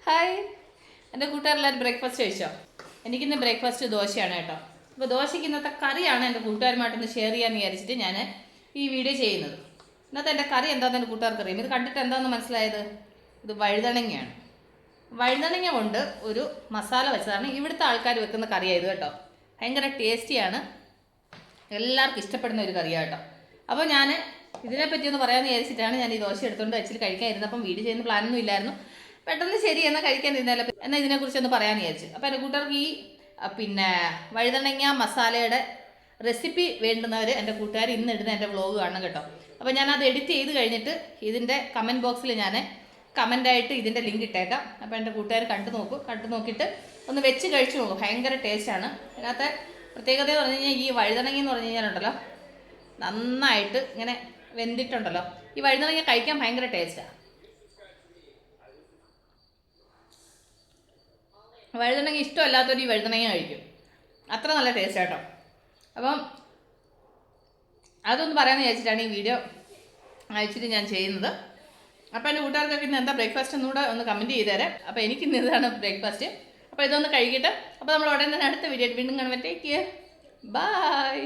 Hi, എൻ്റെ കൂട്ടുകാരെല്ലാവരും breakfast കഴിച്ചോ? എനിക്കിന്ന് ബ്രേക്ക്ഫാസ്റ്റ് ദോശയാണ് കേട്ടോ. അപ്പോൾ ദോശയ്ക്ക് ഇന്നത്തെ കറിയാണ് എൻ്റെ കൂട്ടുകാരുമായിട്ടൊന്ന് ഷെയർ ചെയ്യാമെന്ന് വിചാരിച്ചിട്ട് ഞാൻ ഈ വീഡിയോ ചെയ്യുന്നത്. ഇന്നത്തെ എൻ്റെ കറി എന്താണെന്ന് എൻ്റെ കൂട്ടുകാർക്ക് അറിയാം. ഇത് കണ്ടിട്ട് എന്താണെന്ന് മനസ്സിലായത്? ഇത് വഴുതണങ്ങയാണ്. വഴുതണങ്ങ കൊണ്ട് ഒരു മസാല വെച്ചതാണ്. ഇവിടുത്തെ ആൾക്കാർ വെക്കുന്ന കറിയായത് കേട്ടോ. ഭയങ്കര ടേസ്റ്റിയാണ്, എല്ലാവർക്കും ഇഷ്ടപ്പെടുന്ന ഒരു കറിയാണ് കേട്ടോ. അപ്പോൾ ഞാൻ ഇതിനെപ്പറ്റി ഒന്ന് പറയാമെന്ന് വിചാരിച്ചിട്ടാണ് ഞാൻ ഈ ദോശ എടുത്തുകൊണ്ട് വെച്ചിട്ട് കഴിക്കാനിരുന്നപ്പം വീഡിയോ ചെയ്യുന്ന പ്ലാനൊന്നും ഇല്ലായിരുന്നു. പെട്ടെന്ന് ശരി എന്നാൽ കഴിക്കാനിരുന്നാലും എന്നാൽ ഇതിനെക്കുറിച്ചൊന്ന് പറയാമെന്ന് വിചാരിച്ചു. അപ്പോൾ എൻ്റെ കൂട്ടുകാർക്ക് ഈ വഴുതണങ്ങ മസാലയുടെ റെസിപ്പി വേണ്ടുന്നവർ എൻ്റെ കൂട്ടുകാർ ഇന്ന് ഇടുന്ന എൻ്റെ വ്ളോഗ് കാണണം കേട്ടോ. അപ്പോൾ ഞാനത് എഡിറ്റ് ചെയ്ത് കഴിഞ്ഞിട്ട് ഇതിൻ്റെ കമൻറ്റ് ബോക്സിൽ ഞാൻ കമൻ്റായിട്ട് ഇതിൻ്റെ ലിങ്ക് ഇട്ടേക്കാം. അപ്പോൾ എൻ്റെ കൂട്ടുകാർ കണ്ടു നോക്കിയിട്ട് ഒന്ന് വെച്ച് കഴിച്ചു നോക്കും. ഭയങ്കര ടേസ്റ്റാണ്. അതിനകത്തെ പ്രത്യേകത എന്ന് പറഞ്ഞു കഴിഞ്ഞാൽ ഈ വഴുതണങ്ങ എന്ന് പറഞ്ഞു കഴിഞ്ഞാലുണ്ടല്ലോ, നന്നായിട്ട് ഇങ്ങനെ വെന്തിട്ടുണ്ടല്ലോ. ഈ വഴുതണങ്ങ കഴിക്കാൻ ഭയങ്കര ടേസ്റ്റാണ്. വഴുതണങ്ങ ഇഷ്ടമല്ലാത്തൊരു ഈ വഴുതണങ്ങ കഴിക്കും, അത്ര നല്ല ടേസ്റ്റ് കേട്ടോ. അപ്പം അതൊന്ന് പറയാമെന്ന് വിചാരിച്ചിട്ടാണ് ഈ വീഡിയോ അയച്ചിട്ട് ഞാൻ ചെയ്യുന്നത്. അപ്പോൾ എൻ്റെ കൂട്ടുകാർക്കൊക്കെ ഇന്ന് എന്താ ബ്രേക്ക്ഫാസ്റ്റ് ഒന്നുകൂടെ ഒന്ന് കമൻറ്റ് ചെയ്തേരെ. അപ്പോൾ എനിക്കിന്ന് ഇതാണ് ബ്രേക്ക്ഫാസ്റ്റ്. അപ്പോൾ ഇതൊന്ന് കഴിക്കട്ടെ. അപ്പോൾ നമ്മൾ ഉടനെ തന്നെ അടുത്ത വീഡിയോ വീണ്ടും കാണുമ്പോൾ ടേക്ക് കെയർ, ബൈ.